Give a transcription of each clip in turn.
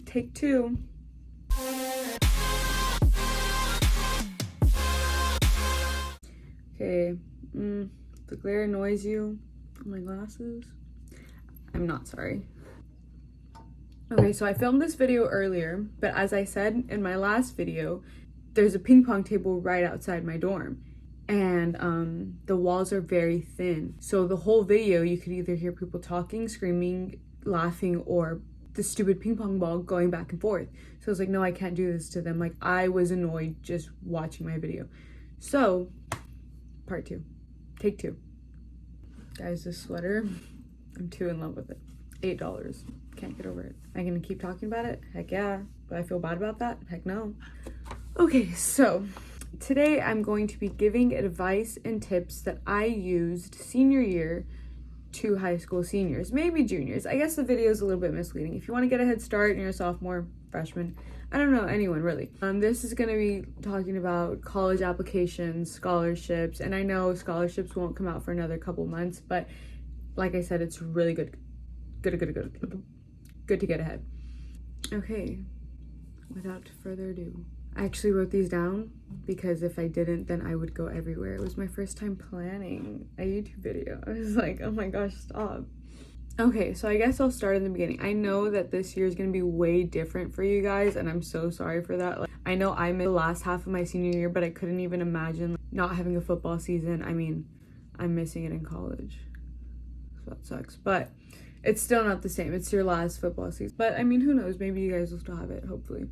Take two. Okay, the glare annoys you. My glasses. I'm not sorry. Okay, so I filmed this video earlier, but as I said in my last video, there's a ping pong table right outside my dorm. And the walls are very thin. So the whole video, you could either hear people talking, screaming, laughing, or the stupid ping pong ball going back and forth. So I was like, no, I can't do this to them. Like, I was annoyed just watching my video. So, part two. Take two. Guys, this sweater, I'm too in love with it. $8. Can't get over it. Am I gonna keep talking about it? Heck yeah. Do I feel bad about that? Heck no. Okay, so today I'm going to be giving advice and tips that I used senior year to high school seniors, maybe juniors. I guess the video is a little bit misleading. If you want to get a head start and you're a sophomore, freshman, I don't know, anyone really. This is going to be talking about college applications, scholarships, and I know scholarships won't come out for another couple months, but like I said, it's really good to get ahead. Okay, without further ado, I actually wrote these down because if I didn't, then I would go everywhere. It was my first time planning a YouTube video. I was like, oh my gosh, stop. Okay, so I guess I'll start in the beginning. I know that this year is going to be way different for you guys, and I'm so sorry for that. Like, I know I'm in the last half of my senior year, but I couldn't even imagine not having a football season. I mean, I'm missing it in college, so that sucks. But it's still not the same. It's your last football season. But I mean, who knows? Maybe you guys will still have it, hopefully.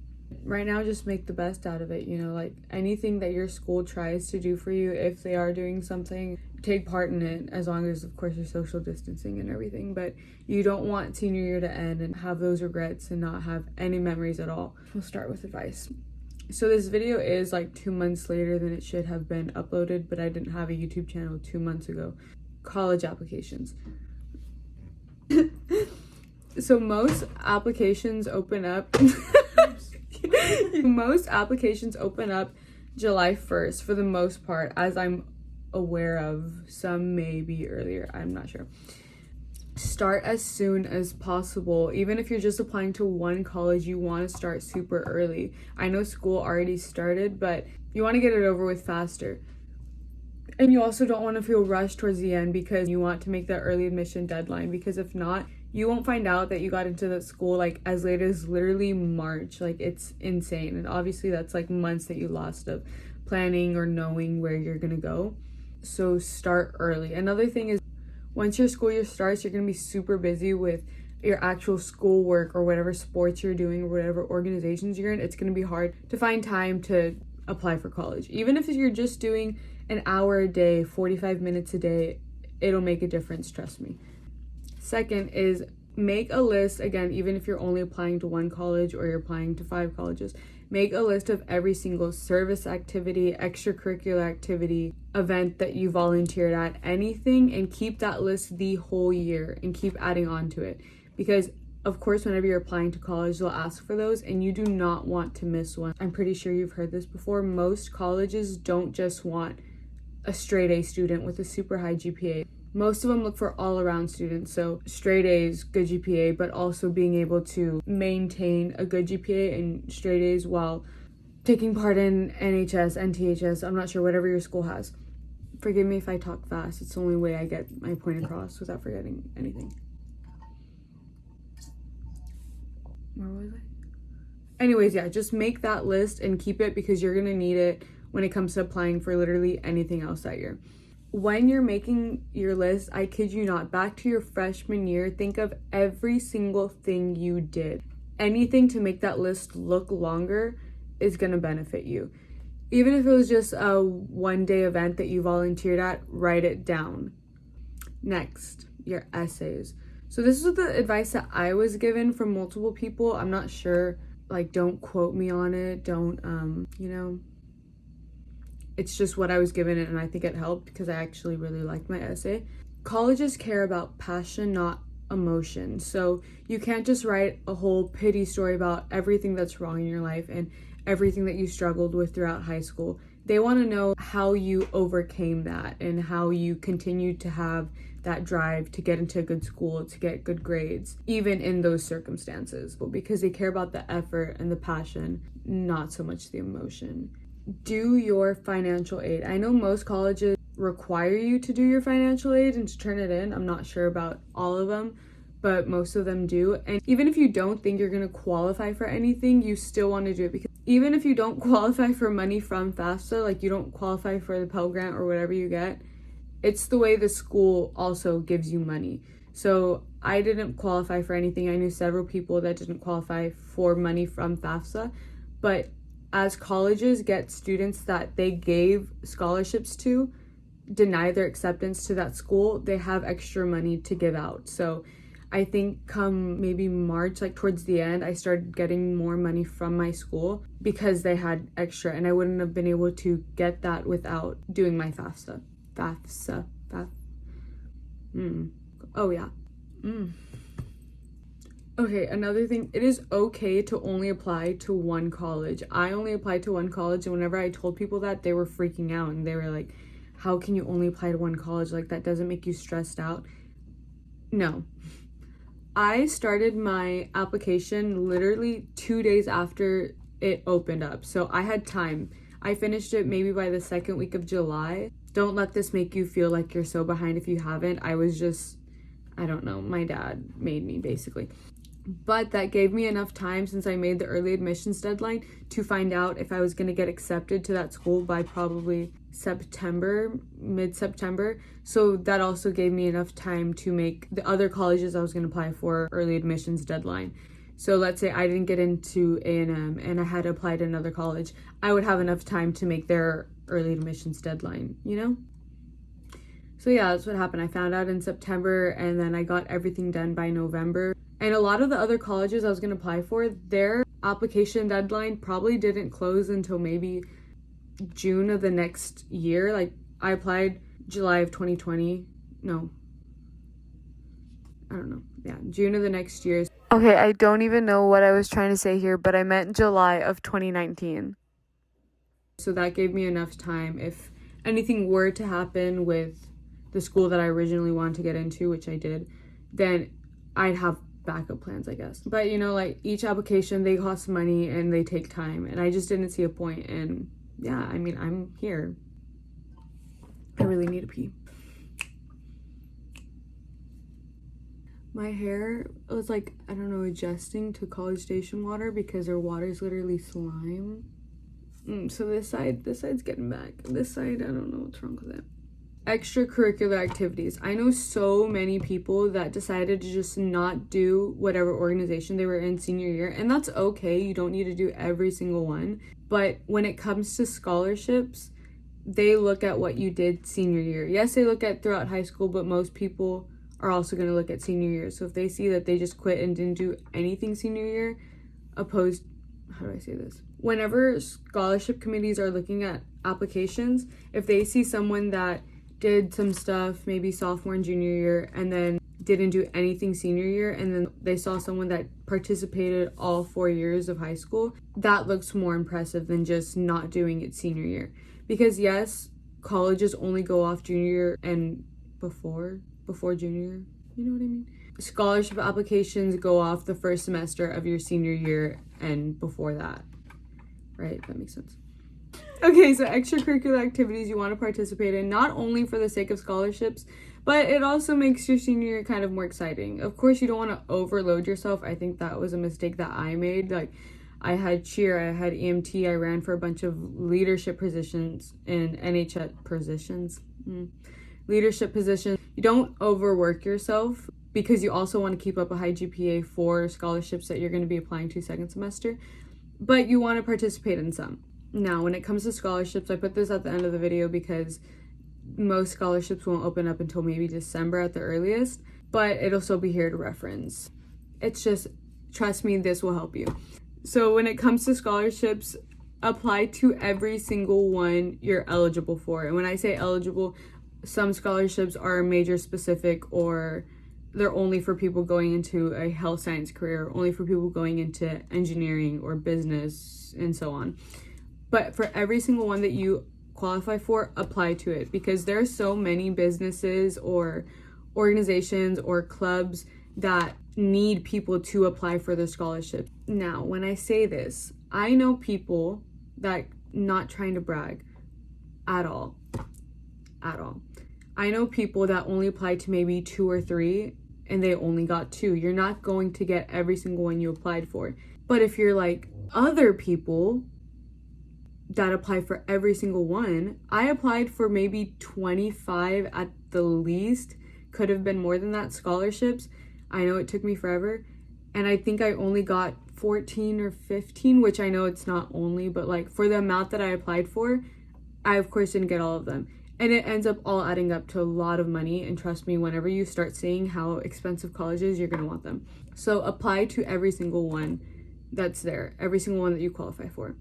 Right now, just make the best out of it, you know, like anything that your school tries to do for you, if they are doing something, take part in it, as long as, of course, you're social distancing and everything. But you don't want senior year to end and have those regrets and not have any memories at all. We'll start with advice. So this video is like 2 months later than it should have been uploaded, but I didn't have a YouTube channel 2 months ago. College applications. So most applications open up July 1st for the most part, as I'm aware of. Some may be earlier, I'm not sure. Start as soon as possible. Even if you're just applying to one college, you want to start super early. I know school already started, but you want to get it over with faster. And you also don't want to feel rushed towards the end because you want to make that early admission deadline, because if not, you won't find out that you got into that school like as late as literally March. Like, it's insane. And obviously that's like months that you lost of planning or knowing where you're gonna go. So start early. Another thing is, once your school year starts, you're gonna be super busy with your actual schoolwork or whatever sports you're doing or whatever organizations you're in. It's gonna be hard to find time to apply for college. Even if you're just doing an hour a day, 45 minutes a day, it'll make a difference, trust me. Second is, make a list, again, even if you're only applying to one college or you're applying to 5 colleges, make a list of every single service activity, extracurricular activity, event that you volunteered at, anything, and keep that list the whole year and keep adding on to it. Because of course, whenever you're applying to college, they'll ask for those and you do not want to miss one. I'm pretty sure you've heard this before. Most colleges don't just want a straight A student with a super high GPA. Most of them look for all-around students, so straight A's, good GPA, but also being able to maintain a good GPA and straight A's while taking part in NHS, NTHS, I'm not sure, whatever your school has. Forgive me if I talk fast. It's the only way I get my point across without forgetting anything. Where was I? Anyways, yeah, just make that list and keep it because you're gonna need it when it comes to applying for literally anything else that year. When you're making your list, I kid you not, back to your freshman year, think of every single thing you did. Anything to make that list look longer is gonna benefit you. Even if it was just a one-day event that you volunteered at, write it down. Next, your essays. So this is the advice that I was given from multiple people. I'm not sure, like, don't quote me on it. Don't, you know, it's just what I was given, and I think it helped because I actually really liked my essay. Colleges care about passion, not emotion. So you can't just write a whole pity story about everything that's wrong in your life and everything that you struggled with throughout high school. They want to know how you overcame that and how you continued to have that drive to get into a good school, to get good grades, even in those circumstances, because they care about the effort and the passion, not so much the emotion. Do your financial aid. I know most colleges require you to do your financial aid and to turn it in. I'm not sure about all of them, but most of them do. And even if you don't think you're going to qualify for anything, you still want to do it, because even if you don't qualify for money from FAFSA, like you don't qualify for the Pell Grant or whatever you get, it's the way the school also gives you money. So I didn't qualify for anything. I knew several people that didn't qualify for money from FAFSA, but as colleges get students that they gave scholarships to deny their acceptance to that school, they have extra money to give out. So I think come maybe March, like towards the end, I started getting more money from my school because they had extra, and I wouldn't have been able to get that without doing my FAFSA. Oh yeah. Okay, another thing, it is okay to only apply to one college. I only applied to one college, and whenever I told people that, they were freaking out, and they were like, how can you only apply to one college? Like, that doesn't make you stressed out? No. I started my application literally 2 days after it opened up, so I had time. I finished it maybe by the second week of July. Don't let this make you feel like you're so behind if you haven't. I was just, I don't know, my dad made me basically. But that gave me enough time, since I made the early admissions deadline, to find out if I was going to get accepted to that school by probably September, mid-September. So that also gave me enough time to make the other colleges I was going to apply for early admissions deadline. So let's say I didn't get into A&M and I had to apply to another college, I would have enough time to make their early admissions deadline, you know? So yeah, that's what happened. I found out in September, and then I got everything done by November. And a lot of the other colleges I was going to apply for, their application deadline probably didn't close until maybe June of the next year. Like, I applied July of 2020. No. I don't know. Yeah, June of the next year. Okay, I don't even know what I was trying to say here, but I meant July of 2019. So that gave me enough time if anything were to happen with the school that I originally wanted to get into, which I did, then I'd have backup plans, I guess. But you know, like, each application, they cost money and they take time, and I just didn't see a point. And yeah, I mean, I'm here. I really need to pee. My hair was like, I don't know, adjusting to College Station water because their water is literally slime. So this side's getting back. This side, I don't know what's wrong with it. Extracurricular activities. I know so many people that decided to just not do whatever organization they were in senior year, and that's okay. You don't need to do every single one. But when it comes to scholarships, they look at what you did senior year. Yes, they look at throughout high school, but most people are also going to look at senior year. So if they see that they just quit and didn't do anything senior year, how do I say this? Whenever scholarship committees are looking at applications, if they see someone that did some stuff maybe sophomore and junior year and then didn't do anything senior year, and then they saw someone that participated all 4 years of high school, that looks more impressive than just not doing it senior year. Because yes, colleges only go off junior year and before junior year, you know what I mean? Scholarship applications go off the first semester of your senior year and before that, right? That makes sense. Okay, so extracurricular activities you want to participate in, not only for the sake of scholarships, but it also makes your senior year kind of more exciting. Of course, you don't want to overload yourself. I think that was a mistake that I made. Like, I had cheer, I had EMT, I ran for a bunch of leadership positions in NHS positions. Leadership positions. You don't overwork yourself, because you also want to keep up a high GPA for scholarships that you're going to be applying to second semester, but you want to participate in some. Now, when it comes to scholarships, I put this at the end of the video because most scholarships won't open up until maybe December at the earliest, but it'll still be here to reference. It's just, trust me, this will help you. So when it comes to scholarships, apply to every single one you're eligible for. And when I say eligible, some scholarships are major specific, or they're only for people going into a health science career, only for people going into engineering or business, and so on. But for every single one that you qualify for, apply to it, because there are so many businesses or organizations or clubs that need people to apply for the scholarship. Now, when I say this, I know people that, not trying to brag at all. I know people that only applied to maybe 2 or 3 and they only got 2. You're not going to get every single one you applied for. But if you're like other people that apply for every single one, I applied for maybe 25 at the least, could have been more than that, scholarships. I know it took me forever, and I think I only got 14 or 15, which I know it's not only, but like for the amount that I applied for, I of course didn't get all of them. And it ends up all adding up to a lot of money, and trust me, whenever you start seeing how expensive college is, you're gonna want them. So apply to every single one that's there, every single one that you qualify for.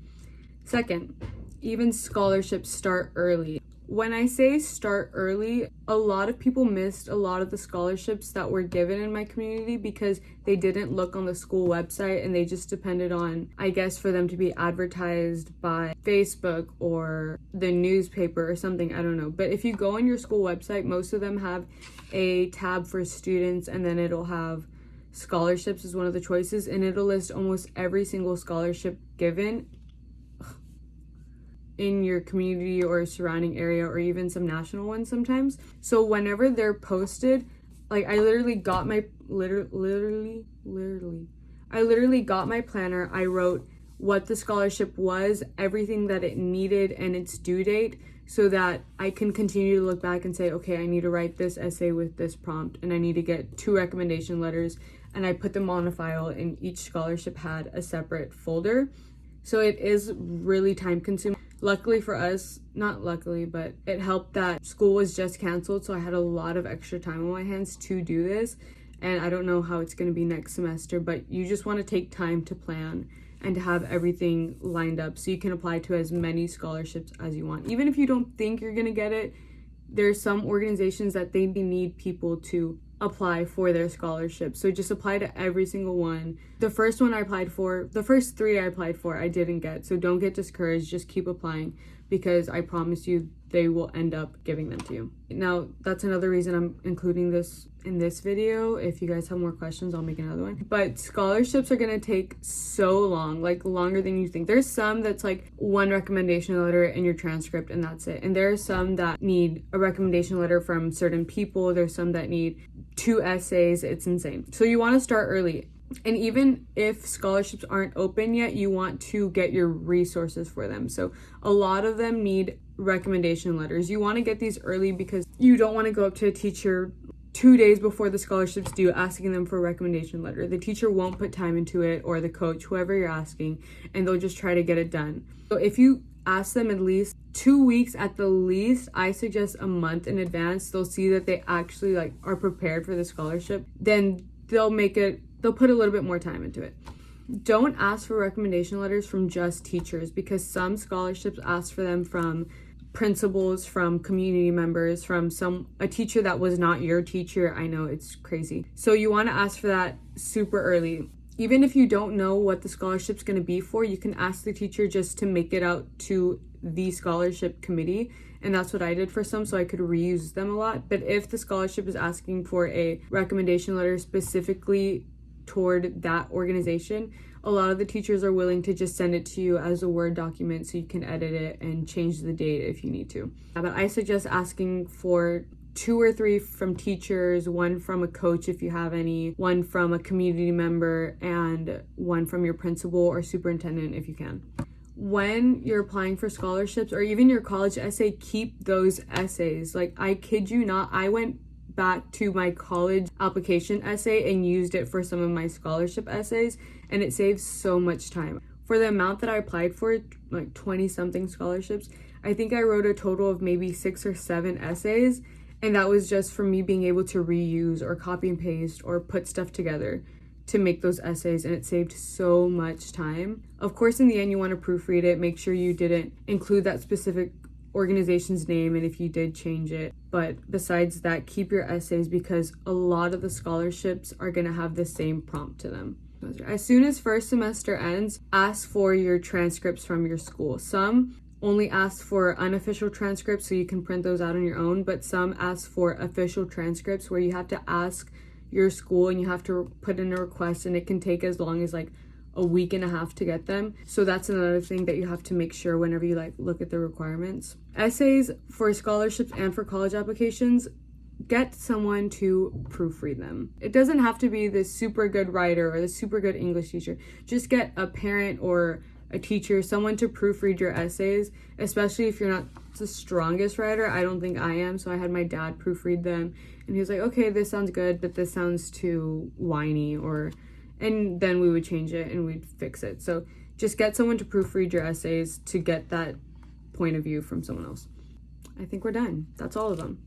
Second, even scholarships start early. When I say start early, a lot of people missed a lot of the scholarships that were given in my community because they didn't look on the school website and they just depended on, I guess, for them to be advertised by Facebook or the newspaper or something, I don't know. But if you go on your school website, most of them have a tab for students, and then it'll have scholarships as one of the choices, and it'll list almost every single scholarship given in your community or surrounding area, or even some national ones sometimes. So whenever they're posted, like I literally got my planner. I wrote what the scholarship was, everything that it needed, and its due date, so that I can continue to look back and say, okay, I need to write this essay with this prompt, and I need to get 2 recommendation letters, and I put them on a file, and each scholarship had a separate folder. So it is really time consuming. Luckily for us, not luckily, but it helped that school was just canceled, so I had a lot of extra time on my hands to do this. And I don't know how it's going to be next semester, but you just want to take time to plan and to have everything lined up so you can apply to as many scholarships as you want. Even if you don't think you're going to get it, there's some organizations that they need people to apply for their scholarship. So just apply to every single one. The first 3 I applied for, I didn't get. So don't get discouraged. Just keep applying, because I promise you they will end up giving them to you. Now, that's another reason I'm including this in this video. If you guys have more questions, I'll make another one. But scholarships are gonna take so long, like longer than you think. There's some that's like 1 recommendation letter and your transcript, and that's it. And there are some that need a recommendation letter from certain people. There's some that need 2 essays. It's insane. So you want to start early. And even if scholarships aren't open yet, you want to get your resources for them. So a lot of them need recommendation letters. You want to get these early because you don't want to go up to a teacher 2 days before the scholarship's due asking them for a recommendation letter. The teacher won't put time into it, or the coach, whoever you're asking, and they'll just try to get it done. So if you ask them at least 2 weeks at the least, I suggest a month in advance, they'll see that they actually like are prepared for the scholarship, then they'll put a little bit more time into it. Don't ask for recommendation letters from just teachers, because some scholarships ask for them from principals, from community members, from a teacher that was not your teacher. I know, it's crazy. So you want to ask for that super early. Even if you don't know what the scholarship's going to be for, you can ask the teacher just to make it out to the scholarship committee. And that's what I did for some, so I could reuse them a lot. But if the scholarship is asking for a recommendation letter specifically toward that organization, a lot of the teachers are willing to just send it to you as a Word document so you can edit it and change the date if you need to. But I suggest asking for 2 or 3 from teachers, 1 from a coach if you have any, 1 from a community member, and 1 from your principal or superintendent if you can. When you're applying for scholarships or even your college essay, keep those essays. Like, I kid you not, I went back to my college application essay and used it for some of my scholarship essays, and it saves so much time. For the amount that I applied for, like 20 something scholarships, I think I wrote a total of maybe 6 or 7 essays, and that was just from me being able to reuse or copy and paste or put stuff together to make those essays, and it saved so much time. Of course, in the end, you want to proofread it, make sure you didn't include that specific organization's name, and if you did, change it. But besides that, keep your essays, because a lot of the scholarships are going to have the same prompt to them. As soon as first semester ends, ask for your transcripts from your school. Some only ask for unofficial transcripts, so you can print those out on your own, but some ask for official transcripts where you have to ask your school and you have to put in a request, and it can take as long as like a week and a half to get them. So that's another thing that you have to make sure whenever you like look at the requirements. Essays for scholarships and for college applications, get someone to proofread them. It doesn't have to be the super good writer or the super good English teacher. Just get a parent or a teacher, someone to proofread your essays, especially if you're not the strongest writer. I don't think I am, so I had my dad proofread them, and he was like, okay, this sounds good, but this sounds too whiny, and then we would change it and we'd fix it. So just get someone to proofread your essays to get that point of view from someone else. I think we're done. That's all of them.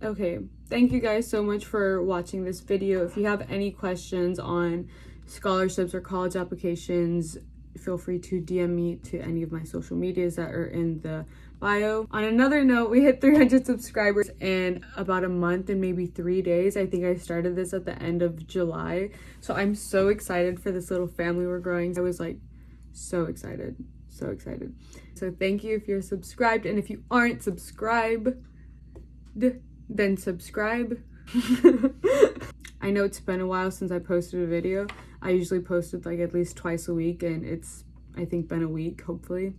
Okay, thank you guys so much for watching this video. If you have any questions on scholarships or college applications, feel free to DM me to any of my social medias that are in the bio. On another note, we hit 300 subscribers in about a month and maybe 3 days. I think I started this at the end of July, so I'm so excited for this little family we're growing. I was like so excited. So thank you if you're subscribed, and if you aren't subscribed, then subscribe. I know it's been a while since I posted a video. I usually post it like at least twice a week, and it's, I think, been a week, hopefully.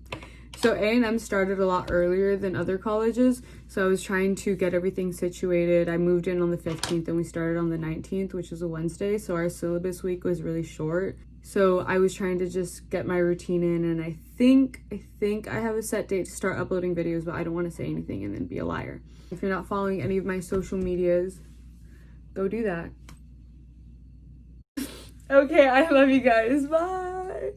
So A&M started a lot earlier than other colleges, so I was trying to get everything situated. I moved in on the 15th and we started on the 19th, which is a Wednesday, so our syllabus week was really short. So I was trying to just get my routine in, and I think I have a set date to start uploading videos, but I don't want to say anything and then be a liar. If you're not following any of my social medias, go do that. Okay, I love you guys. Bye.